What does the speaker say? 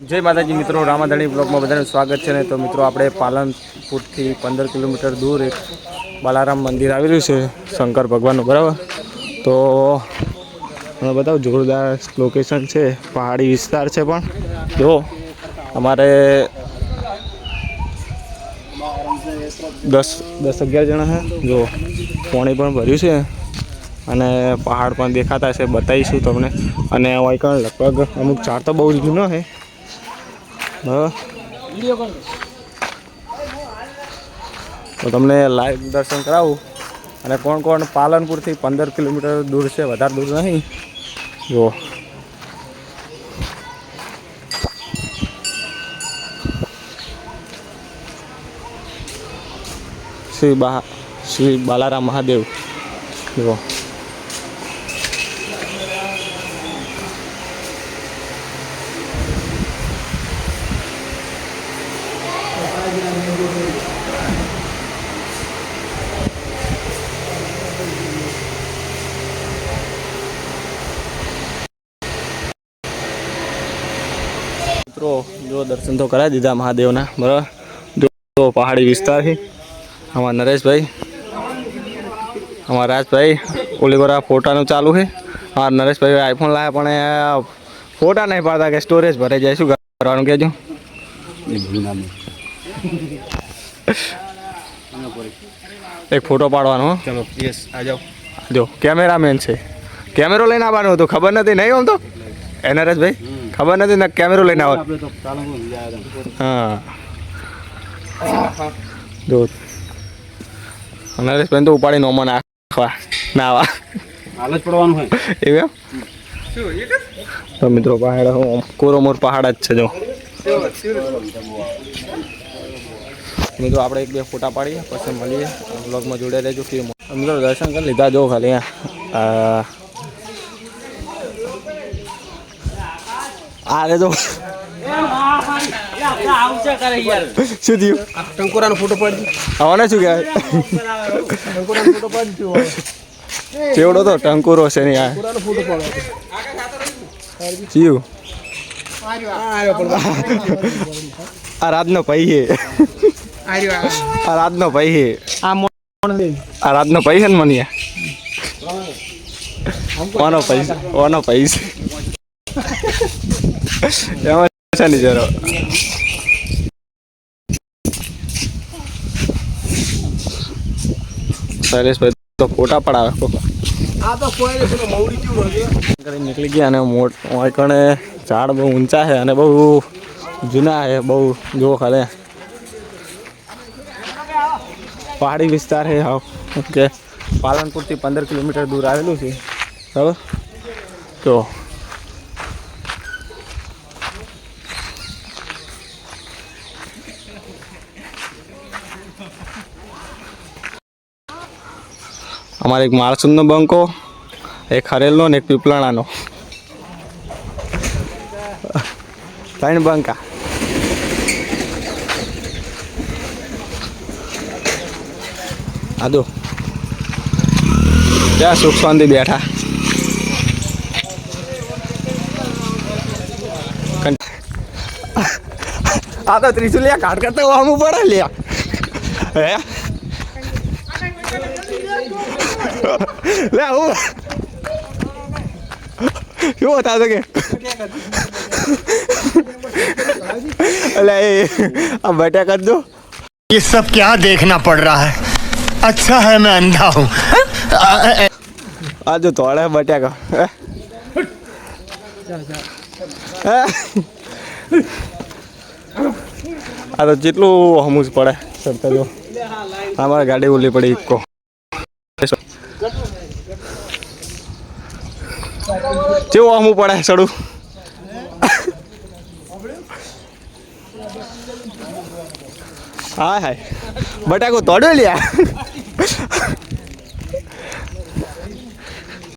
जय माताजी मित्रों, रामाधणी ब्लॉग में बधाने स्वागत है। तो मित्रों આપણે પાલનપુરથી 15 કિલોમીટર दूर एक बालाराम मंदिर आवेલું છે शंकर भगवान बराबर। तो मैं बताऊँ जोरदार लोकेशन है, पहाड़ी विस्तार है। पण जो अमारे 10-11 जना है जो पानी पण भर्યું છે અને પહાડ પણ દેખાતા છે, બતાવીશું તમને। અને અહીં લગભગ અમુક ઝાડ તો બહુ જૂનો છે। तो तमने लाइव दर्शन कराऊँ अने कौन कौन पालनपुर थी 15 किलोमीटर दूर से, वधारे दूर नहीं। जो श्री बालाराम महादेव जो जो दर्शन तो करा दीदा महादेवना बराबर। जो पहाड़ी विस्तार है, हमारा नरेश भाई, हमारा राज भाई ओली बरा फोटा चालू है। और नरेश भाई आईफोन लाया पण फोटा नहीं पाड़ता कि स्टोरेज भरे जाए। शू करवानुं कहेजो। एक फोटो पाड़वानो। चलो यस आ जाओ। जो कैमरामैन है, कैमरो लईने आववानुं हतुं, खबर नथी नहीं आम तो नरेश भाई खबर नहीं ना कैमरो लईने आवा। हाँ जो नरेश भाई तो उपाड़ी नो मन नाखवा ना आवा हालत पड़वानुं है एवं। तो मित्रों पहाड़ कोरोमोर पहाड़ ज छे। जो मित्रों आपणे एक बे फोटा पाड़ीए पछी मळीए, ब्लॉग में जोड़े रहेजो। कि मित्रों दर्शन कर लीधा। जो खाली आरे तो शू थयुं? टंकोरानो फोटो पाड़ी आवाने शू कहेवाय? टंकोरानो फोटो पाड़ी केवड़ो तो टंकोरो छे ने आ फोटो पाड़ो थयुं। आ रातनो भाई है, आ रातनो भाई है, आ रातनो भाई है ने मनिया ओनो पैसा नहीं जरो। शैलेश भाई तो फोटा पड़ा निकली गया। कणे झाड़ बहु ऊंचा है और बहु जूना है, बहु जो खाले पहाड़ी विस्तार है। हाँ ओके, पालनपुर थी 15 किलोमीटर दूर आवेलू है बराबर। तो अमारे एक मालसुंदनो बंको, एक हरेलनो ने एक पीपलाणानो, 3 बंका। आदो क्या सुख शांति बैठा। आ तो त्रिशूलिया काट करते हम पड़े लिया ले आऊं क्यों बता दोगे? अरे अब बैठा कर दो। ये सब क्या देखना पड़ रहा है? अच्छा है मैं अंधा हूँ। आज जो थोड़ा बटा का आ तो जितलू हमूज पड़े चढ़ता जो हमारा गाड़ी उली पड़ी इको जो हमू पड़े चढ़ू। हाय हाय बटा को तोड़ो लिया।